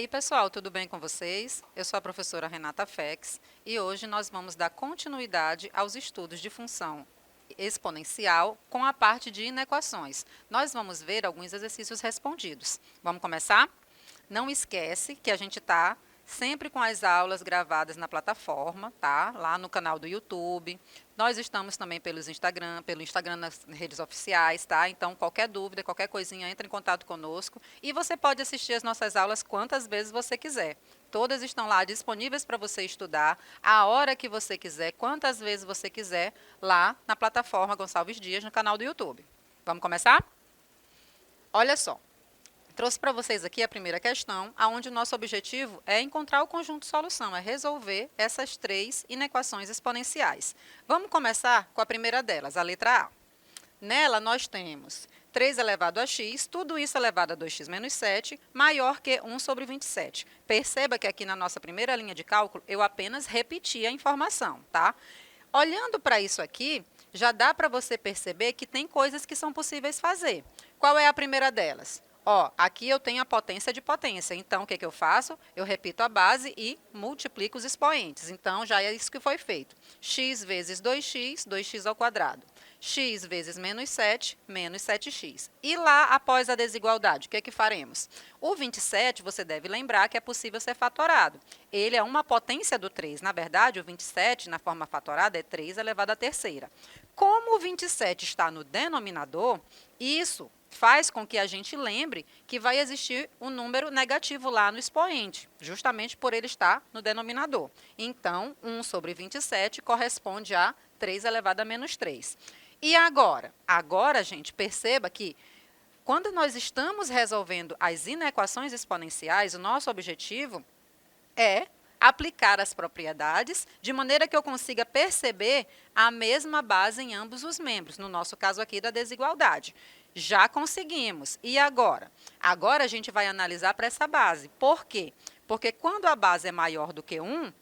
aí, pessoal, tudo bem com vocês? Eu sou a professora Renata Fex e hoje nós vamos dar continuidade aos estudos de função exponencial com a parte de inequações. Nós vamos ver alguns exercícios respondidos. Vamos começar? Não esquece que a gente está sempre com as aulas gravadas na plataforma, tá? Lá no canal do YouTube. Nós estamos também pelo Instagram nas redes oficiais, tá? Então, qualquer dúvida, qualquer coisinha, entre em contato conosco. E você pode assistir as nossas aulas quantas vezes você quiser. Todas estão lá disponíveis para você estudar, a hora que você quiser, quantas vezes você quiser, lá na plataforma Gonçalves Dias, no canal do YouTube. Vamos começar? Olha só. Trouxe para vocês aqui a primeira questão, onde o nosso objetivo é encontrar o conjunto de solução, é resolver essas três inequações exponenciais. Vamos começar com a primeira delas, a letra A. Nela, nós temos 3 elevado a x, tudo isso elevado a 2x menos 7, maior que 1 sobre 27. Perceba que aqui na nossa primeira linha de cálculo, eu apenas repeti a informação, tá? Olhando para isso aqui, já dá para você perceber que tem coisas que são possíveis fazer. Qual é a primeira delas? Ó, aqui eu tenho a potência de potência, então o que eu faço? Eu repito a base e multiplico os expoentes. Então, já é isso que foi feito. X vezes 2x, 2x ao quadrado. X vezes menos 7, menos 7x. E lá, após a desigualdade, o que faremos? O 27, você deve lembrar que é possível ser fatorado. Ele é uma potência do 3. Na verdade, o 27, na forma fatorada, é 3 elevado à terceira. Como o 27 está no denominador, isso faz com que a gente lembre que vai existir um número negativo lá no expoente, justamente por ele estar no denominador. Então, 1 sobre 27 corresponde a 3 elevado a menos 3. E agora? Agora, gente, perceba que quando nós estamos resolvendo as inequações exponenciais, o nosso objetivo é aplicar as propriedades de maneira que eu consiga perceber a mesma base em ambos os membros, no nosso caso aqui da desigualdade. Já conseguimos. E agora? Agora a gente vai analisar para essa base. Por quê? Porque quando a base é maior do que 1,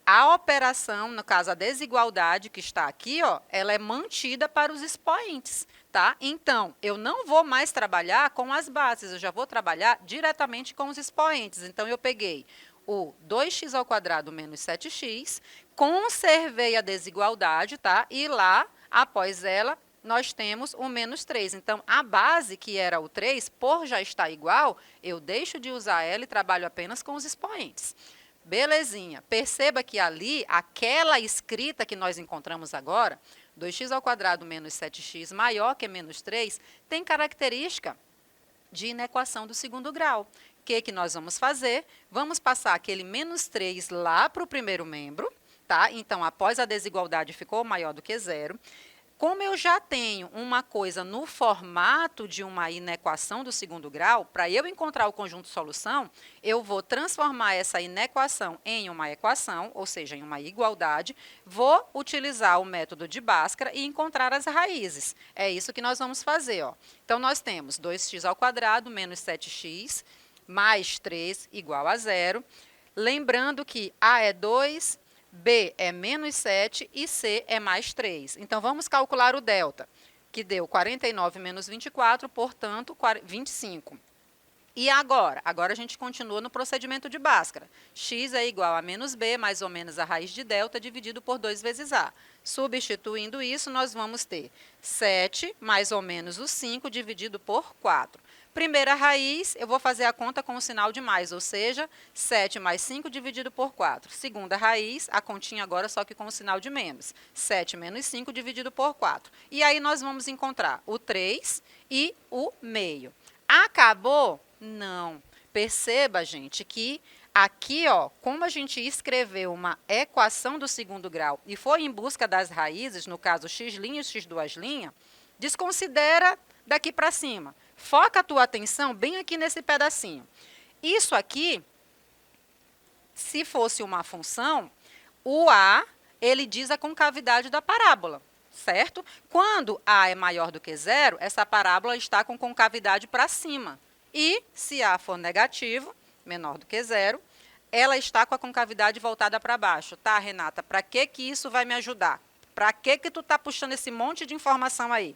a operação, no caso a desigualdade que está aqui, ó, ela é mantida para os expoentes, tá? Então, eu não vou mais trabalhar com as bases, eu já vou trabalhar diretamente com os expoentes. Então, eu peguei o 2x ao quadrado menos 7x, conservei a desigualdade, tá? E lá, após ela, nós temos o menos 3. Então, a base, que era o 3, por já estar igual, eu deixo de usar ela e trabalho apenas com os expoentes. Belezinha. Perceba que ali, aquela escrita que nós encontramos agora, 2x ao quadrado menos 7x maior que menos 3, tem característica de inequação do segundo grau. O que nós vamos fazer? Vamos passar aquele menos 3 lá para o primeiro membro, tá? Então, após a desigualdade ficou maior do que zero. Como eu já tenho uma coisa no formato de uma inequação do segundo grau, para eu encontrar o conjunto de solução, eu vou transformar essa inequação em uma equação, ou seja, em uma igualdade, vou utilizar o método de Bhaskara e encontrar as raízes. É isso que nós vamos fazer, ó. Então, nós temos 2x ao quadrado menos 7x mais 3 igual a zero. Lembrando que A é 2, B é menos 7 e C é mais 3. Então, vamos calcular o delta, que deu 49 menos 24, portanto, 25. E agora? Agora a gente continua no procedimento de Bhaskara. X é igual a menos B, mais ou menos a raiz de delta, dividido por 2 vezes A. Substituindo isso, nós vamos ter 7 mais ou menos o 5 dividido por 4. Primeira raiz, eu vou fazer a conta com o sinal de mais, ou seja, 7 mais 5 dividido por 4. Segunda raiz, a continha agora só que com o sinal de menos. 7 menos 5 dividido por 4. E aí nós vamos encontrar o 3 e o meio. Acabou? Não. Perceba, gente, que aqui, ó, como a gente escreveu uma equação do segundo grau e foi em busca das raízes, no caso x' e x2', desconsidera daqui para cima. Foca a tua atenção bem aqui nesse pedacinho. Isso aqui, se fosse uma função, o A, ele diz a concavidade da parábola, certo? Quando A é maior do que zero, essa parábola está com concavidade para cima. E, se A for negativo, menor do que zero, ela está com a concavidade voltada para baixo. Tá, Renata? Para que isso vai me ajudar? Para que tu está puxando esse monte de informação aí?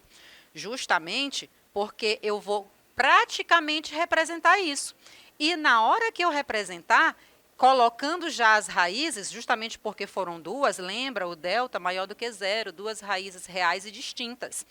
Justamente porque eu vou praticamente representar isso. E na hora que eu representar, colocando já as raízes, justamente porque foram duas, lembra, o delta maior do que zero, duas raízes reais e distintas.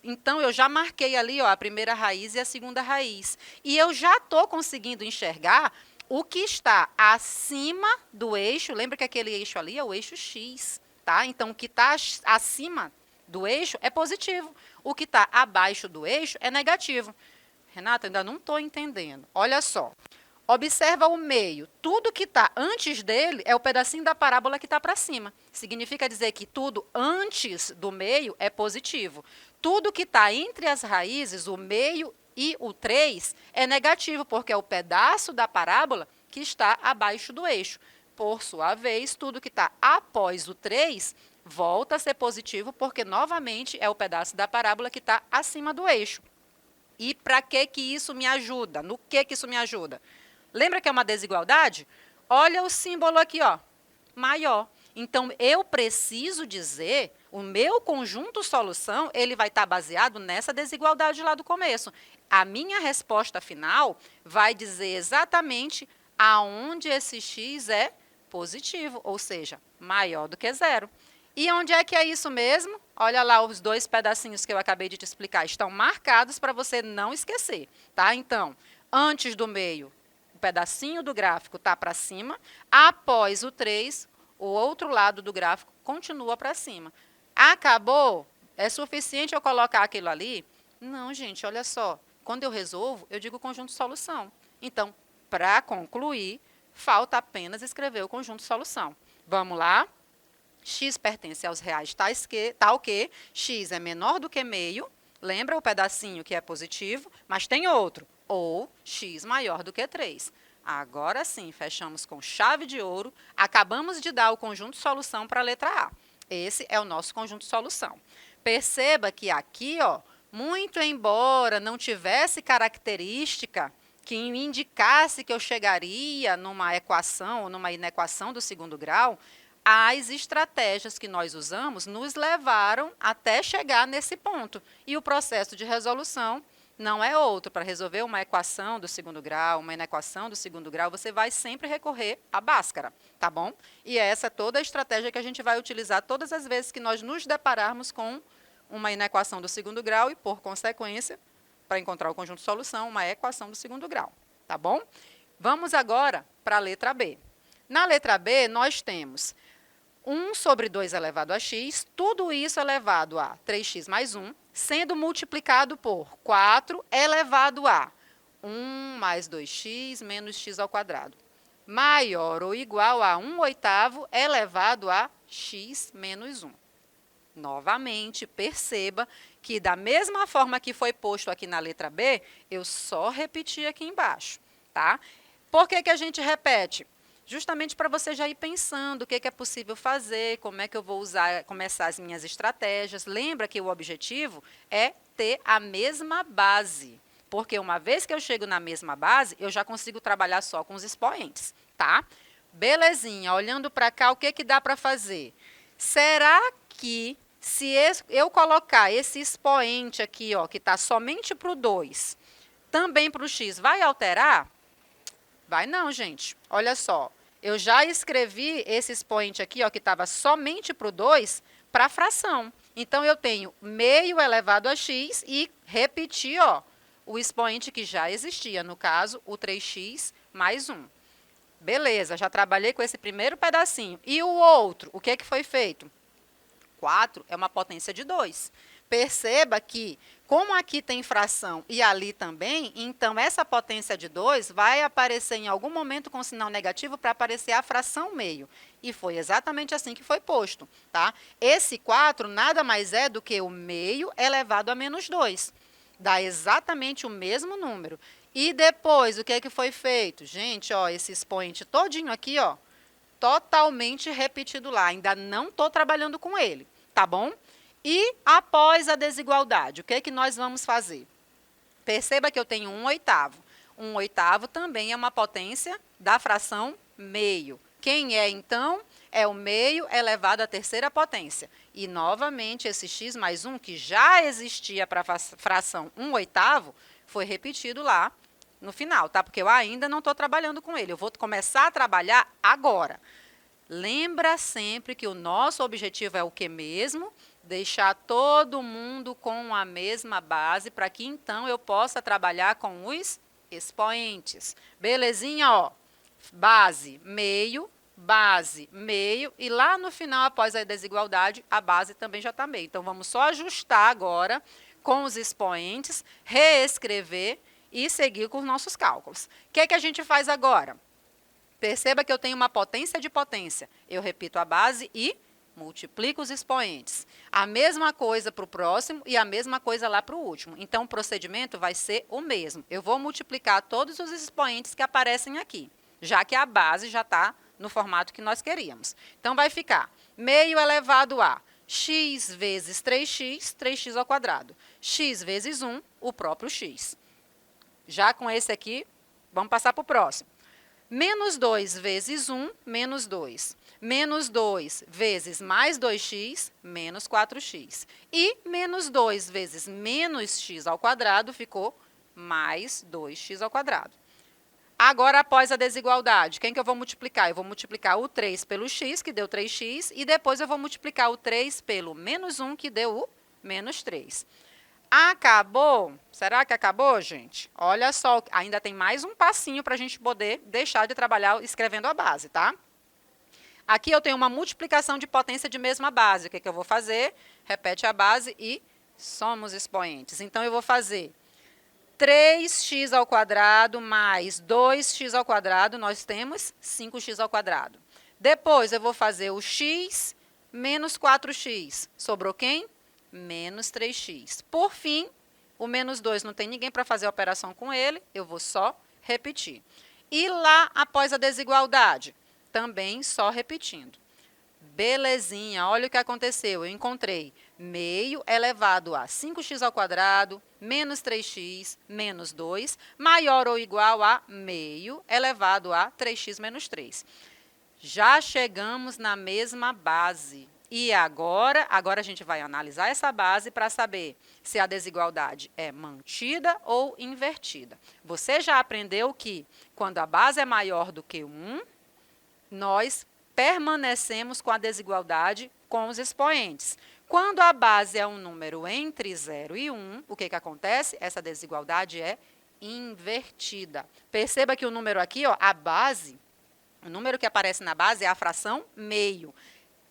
Então, eu já marquei ali, ó, a primeira raiz e a segunda raiz. E eu já estou conseguindo enxergar o que está acima do eixo. Lembra que aquele eixo ali é o eixo X, tá? Então, o que está acima do eixo é positivo. O que está abaixo do eixo é negativo. Renata, ainda não estou entendendo. Olha só. Observa o meio. Tudo que está antes dele é o pedacinho da parábola que está para cima. Significa dizer que tudo antes do meio é positivo. Tudo que está entre as raízes, o meio e o 3, é negativo, porque é o pedaço da parábola que está abaixo do eixo. Por sua vez, tudo que está após o 3 volta a ser positivo, porque, novamente, é o pedaço da parábola que está acima do eixo. E para que isso me ajuda? No que isso me ajuda? Lembra que é uma desigualdade? Olha o símbolo aqui, ó, maior. Então, eu preciso dizer, o meu conjunto solução, ele vai estar baseado nessa desigualdade lá do começo. A minha resposta final vai dizer exatamente aonde esse x é positivo, ou seja, maior do que zero. E onde é que é isso mesmo? Olha lá os dois pedacinhos que eu acabei de te explicar, estão marcados para você não esquecer, tá? Então, antes do meio, o pedacinho do gráfico está para cima, após o 3, o outro lado do gráfico continua para cima. Acabou? É suficiente eu colocar aquilo ali? Não, gente, olha só. Quando eu resolvo, eu digo conjunto solução. Então, para concluir, falta apenas escrever o conjunto solução. Vamos lá? X pertence aos reais tal que x é menor do que meio, lembra o pedacinho que é positivo, mas tem outro, ou x maior do que 3. Agora sim, fechamos com chave de ouro, acabamos de dar o conjunto solução para a letra A. Esse é o nosso conjunto solução. Perceba que aqui, ó, muito embora não tivesse característica que me indicasse que eu chegaria numa equação ou numa inequação do segundo grau, as estratégias que nós usamos nos levaram até chegar nesse ponto. E o processo de resolução não é outro. Para resolver uma equação do segundo grau, uma inequação do segundo grau, você vai sempre recorrer à Bhaskara, tá bom? E essa é toda a estratégia que a gente vai utilizar todas as vezes que nós nos depararmos com uma inequação do segundo grau e, por consequência, para encontrar o conjunto de solução, uma equação do segundo grau, tá bom? Vamos agora para a letra B. Na letra B, nós temos 1 sobre 2 elevado a x, tudo isso elevado a 3x mais 1, sendo multiplicado por 4 elevado a 1 mais 2x menos x ao quadrado, maior ou igual a 1/8 elevado a x menos 1. Novamente, perceba que, da mesma forma que foi posto aqui na letra B, eu só repeti aqui embaixo, tá? Por que a gente repete? Justamente para você já ir pensando o que é possível fazer, como é que eu vou começar as minhas estratégias. Lembra que o objetivo é ter a mesma base, porque uma vez que eu chego na mesma base, eu já consigo trabalhar só com os expoentes, tá? Belezinha, olhando para cá, o que dá para fazer? Será que se eu colocar esse expoente aqui, ó, que está somente para o 2, também para o x, vai alterar? Vai não, gente. Olha só, eu já escrevi esse expoente aqui, ó, que estava somente para o 2, para a fração. Então, eu tenho meio elevado a x e repeti, ó, o expoente que já existia, no caso, o 3x mais 1. Beleza, já trabalhei com esse primeiro pedacinho. E o outro, o que foi feito? 4 é uma potência de 2. Perceba que, como aqui tem fração e ali também, então essa potência de 2 vai aparecer em algum momento com sinal negativo para aparecer a fração meio. E foi exatamente assim que foi posto, tá? Esse 4 nada mais é do que o meio elevado a menos 2. Dá exatamente o mesmo número. E depois, o que foi feito? Gente, ó, esse expoente todinho aqui, ó, totalmente repetido lá. Ainda não estou trabalhando com ele, tá bom? E após a desigualdade, o que nós vamos fazer? Perceba que eu tenho 1/8. 1/8 também é uma potência da fração meio. Quem é, então? É o meio elevado à terceira potência. E, novamente, esse x mais 1, que já existia para a fração 1/8, foi repetido lá no final, tá? Porque eu ainda não estou trabalhando com ele. Eu vou começar a trabalhar agora. Lembra sempre que o nosso objetivo é o que mesmo? Deixar todo mundo com a mesma base para que então eu possa trabalhar com os expoentes. Belezinha, ó. Base, meio e lá no final, após a desigualdade, a base também já está meio. Então, vamos só ajustar agora com os expoentes, reescrever e seguir com os nossos cálculos. O que é que a gente faz agora? Perceba que eu tenho uma potência de potência. Eu repito a base e multiplico os expoentes. A mesma coisa para o próximo e a mesma coisa lá para o último. Então, o procedimento vai ser o mesmo. Eu vou multiplicar todos os expoentes que aparecem aqui, já que a base já está no formato que nós queríamos. Então, vai ficar meio elevado a x vezes 3x, 3x ao quadrado. X vezes 1, o próprio x. Já com esse aqui, vamos passar para o próximo. Menos 2 vezes 1, menos 2. Menos 2 vezes mais 2x, menos 4x. E menos 2 vezes menos x ao quadrado ficou mais 2x ao quadrado. Agora, após a desigualdade, quem que eu vou multiplicar? Eu vou multiplicar o 3 pelo x, que deu 3x, e depois eu vou multiplicar o 3 pelo menos 1, que deu o menos 3. Acabou? Será que acabou, gente? Olha só, ainda tem mais um passinho para a gente poder deixar de trabalhar escrevendo a base, tá? Aqui eu tenho uma multiplicação de potência de mesma base. O que eu vou fazer? Repete a base e somos expoentes. Então, eu vou fazer 3x ao quadrado mais 2x ao quadrado, nós temos 5x ao quadrado. Depois, eu vou fazer o x menos 4x. Sobrou quem? Menos 3x. Por fim, o menos 2 não tem ninguém para fazer a operação com ele, eu vou só repetir. E lá, após a desigualdade, também só repetindo. Belezinha, olha o que aconteceu. Eu encontrei meio elevado a 5x ao quadrado, menos 3x, menos 2, maior ou igual a meio elevado a 3x menos 3. Já chegamos na mesma base. E agora a gente vai analisar essa base para saber se a desigualdade é mantida ou invertida. Você já aprendeu que quando a base é maior do que 1, nós permanecemos com a desigualdade com os expoentes. Quando a base é um número entre 0 e 1, o que acontece? Essa desigualdade é invertida. Perceba que o número aqui, ó, a base, o número que aparece na base é a fração meio.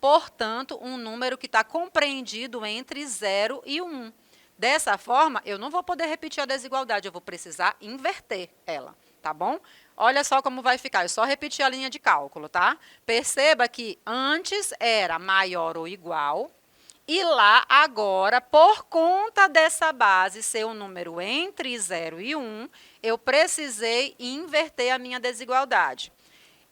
Portanto, um número que está compreendido entre 0 e 1. Dessa forma, eu não vou poder repetir a desigualdade, eu vou precisar inverter ela, tá bom? Olha só como vai ficar, eu só repetir a linha de cálculo, tá? Perceba que antes era maior ou igual, e lá agora, por conta dessa base ser um número entre 0 e 1, eu precisei inverter a minha desigualdade.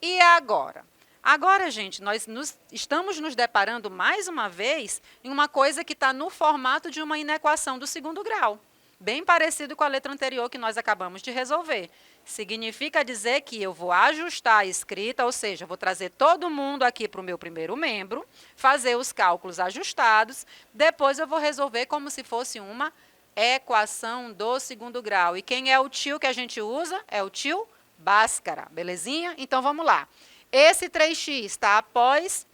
E agora? Agora, gente, nós estamos nos deparando mais uma vez em uma coisa que está no formato de uma inequação do segundo grau, bem parecido com a letra anterior que nós acabamos de resolver. Significa dizer que eu vou ajustar a escrita, ou seja, vou trazer todo mundo aqui para o meu primeiro membro, fazer os cálculos ajustados, depois eu vou resolver como se fosse uma equação do segundo grau. E quem é o tio que a gente usa? É o tio Bhaskara, belezinha? Então, vamos lá. Esse 3x está após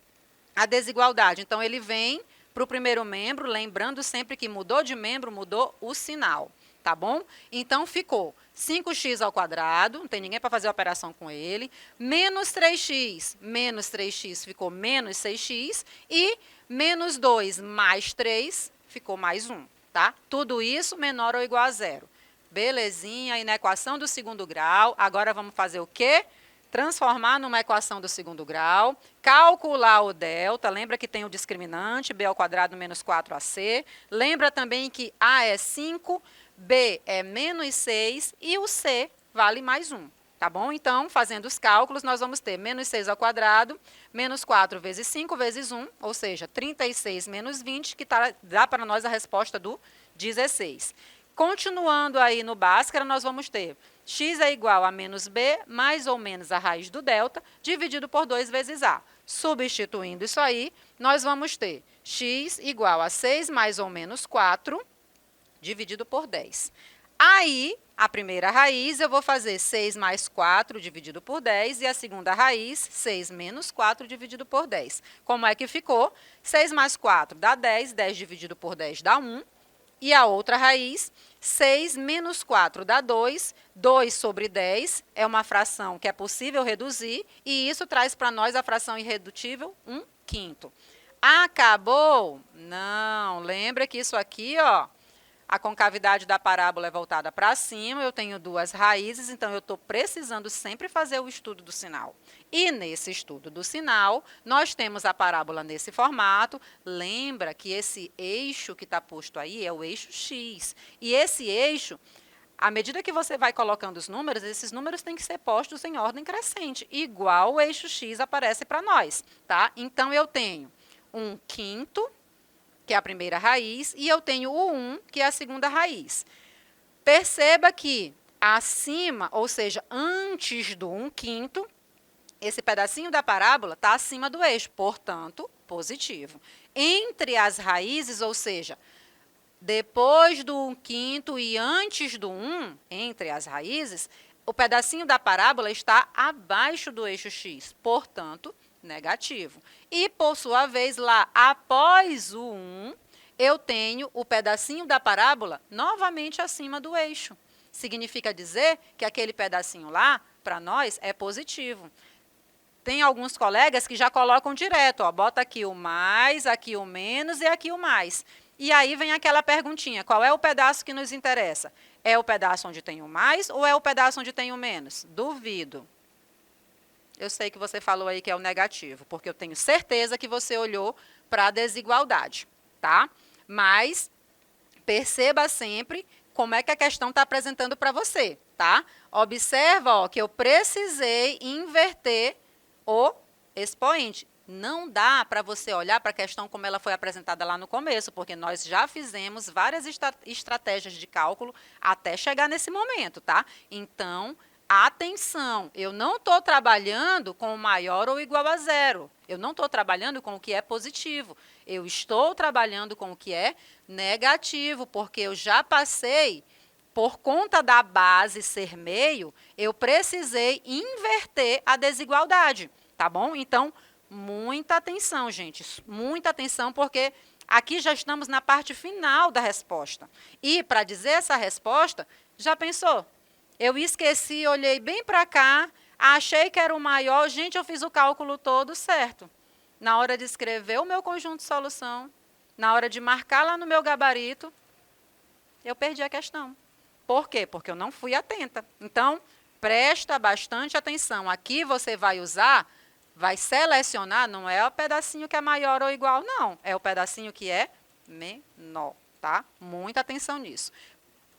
a desigualdade, então ele vem para o primeiro membro, lembrando sempre que mudou de membro, mudou o sinal, tá bom? Então, ficou 5x ao quadrado, não tem ninguém para fazer a operação com ele, menos 3x ficou menos 6x, e menos 2 mais 3 ficou mais 1, tá? Tudo isso menor ou igual a 0. Belezinha, e na equação do segundo grau, agora vamos fazer o quê? Transformar numa equação do segundo grau, calcular o delta, lembra que tem o discriminante, b ao quadrado menos 4ac, lembra também que a é 5, b é menos 6 e o c vale mais 1, tá bom? Então, fazendo os cálculos, nós vamos ter menos 6 ao quadrado, menos 4 vezes 5 vezes 1, ou seja, 36 menos 20, que dá para nós a resposta do 16. Continuando aí no Bhaskara, nós vamos ter x é igual a menos b, mais ou menos a raiz do delta, dividido por 2 vezes a. Substituindo isso aí, nós vamos ter x igual a 6 mais ou menos 4, dividido por 10. Aí, A primeira raiz, eu vou fazer 6 mais 4 dividido por 10, e a segunda raiz, 6 menos 4 dividido por 10. Como é que ficou? 6 mais 4 dá 10, 10 dividido por 10 dá 1. E a outra raiz, 6 menos 4 dá 2, 2 sobre 10 é uma fração que é possível reduzir, e isso traz para nós a fração irredutível 1/5. Acabou? Não, lembra que isso aqui, ó, a concavidade da parábola é voltada para cima, eu tenho duas raízes, então eu estou precisando sempre fazer o estudo do sinal. E nesse estudo do sinal, nós temos a parábola nesse formato. Lembra que esse eixo que está posto aí é o eixo X. E esse eixo, à medida que você vai colocando os números, esses números têm que ser postos em ordem crescente, igual o eixo X aparece para nós, tá? Então, eu tenho 1/5, que é a primeira raiz, e eu tenho o 1, que é a segunda raiz. Perceba que acima, ou seja, antes do 1/5, esse pedacinho da parábola está acima do eixo, portanto, positivo. Entre as raízes, ou seja, depois do 1/5 e antes do 1, entre as raízes, o pedacinho da parábola está abaixo do eixo X, portanto, negativo. E, por sua vez, lá após o 1, eu tenho o pedacinho da parábola novamente acima do eixo. Significa dizer que aquele pedacinho lá, para nós, é positivo. Tem alguns colegas que já colocam direto, ó, bota aqui o mais, aqui o menos e aqui o mais. E aí vem aquela perguntinha, qual é o pedaço que nos interessa? É o pedaço onde tem o mais ou é o pedaço onde tem o menos? Duvido. Eu sei que você falou aí que é o negativo, porque eu tenho certeza que você olhou para a desigualdade, tá? Mas perceba sempre como é que a questão está apresentando para você, tá? Observa, ó, que eu precisei inverter o expoente. Não dá para você olhar para a questão como ela foi apresentada lá no começo, porque nós já fizemos várias estratégias de cálculo até chegar nesse momento, tá? Então, atenção, eu não estou trabalhando com o maior ou igual a zero. Eu não estou trabalhando com o que é positivo. Eu estou trabalhando com o que é negativo, porque eu já passei, por conta da base ser meio, eu precisei inverter a desigualdade, tá bom? Então, muita atenção, gente, muita atenção, porque aqui já estamos na parte final da resposta. E, para dizer essa resposta, já pensou? Eu esqueci, olhei bem para cá, achei que era o maior, gente, eu fiz o cálculo todo certo. Na hora de escrever o meu conjunto de solução, na hora de marcar lá no meu gabarito, eu perdi a questão. Por quê? Porque eu não fui atenta. Então, presta bastante atenção. Aqui você vai usar, vai selecionar, não é o pedacinho que é maior ou igual, não. É o pedacinho que é menor, tá? Muita atenção nisso.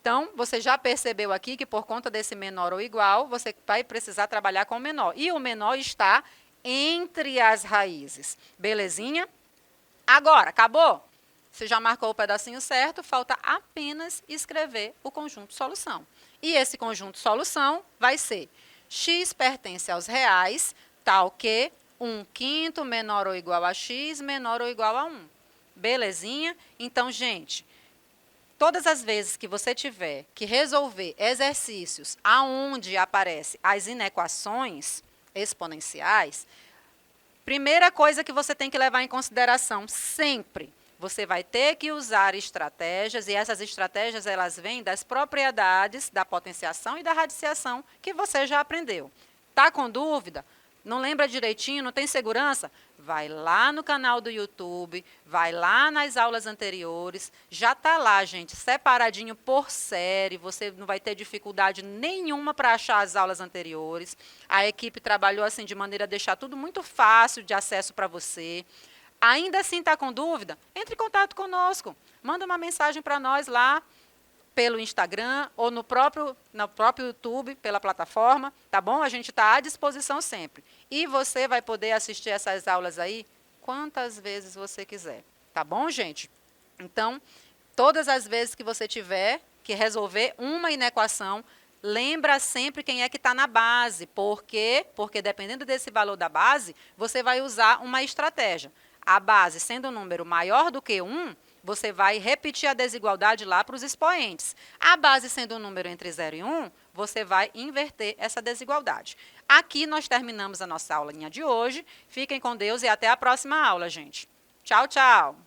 Então, você já percebeu aqui que por conta desse menor ou igual, você vai precisar trabalhar com o menor. E o menor está entre as raízes. Belezinha? Agora, acabou? Você já marcou o pedacinho certo, falta apenas escrever o conjunto solução. E esse conjunto solução vai ser x pertence aos reais, tal que 1/5 menor ou igual a x, menor ou igual a 1. Belezinha? Então, gente, todas as vezes que você tiver que resolver exercícios aonde aparecem as inequações exponenciais, primeira coisa que você tem que levar em consideração sempre, você vai ter que usar estratégias, e essas estratégias elas vêm das propriedades da potenciação e da radiciação que você já aprendeu. Tá com dúvida? Não lembra direitinho, não tem segurança? Vai lá no canal do YouTube, vai lá nas aulas anteriores, já está lá, gente, separadinho por série, você não vai ter dificuldade nenhuma para achar as aulas anteriores. A equipe trabalhou assim de maneira a deixar tudo muito fácil de acesso para você. Ainda assim está com dúvida? Entre em contato conosco, manda uma mensagem para nós lá, pelo Instagram ou no próprio YouTube, pela plataforma, tá bom? A gente está à disposição sempre. E você vai poder assistir essas aulas aí quantas vezes você quiser, tá bom, gente? Então, todas as vezes que você tiver que resolver uma inequação, lembra sempre quem é que está na base. Por quê? Porque dependendo desse valor da base, você vai usar uma estratégia. A base sendo um número maior do que 1, você vai repetir a desigualdade lá para os expoentes. A base sendo um número entre 0 e 1, você vai inverter essa desigualdade. Aqui nós terminamos a nossa aulinha de hoje. Fiquem com Deus e até a próxima aula, gente. Tchau, tchau!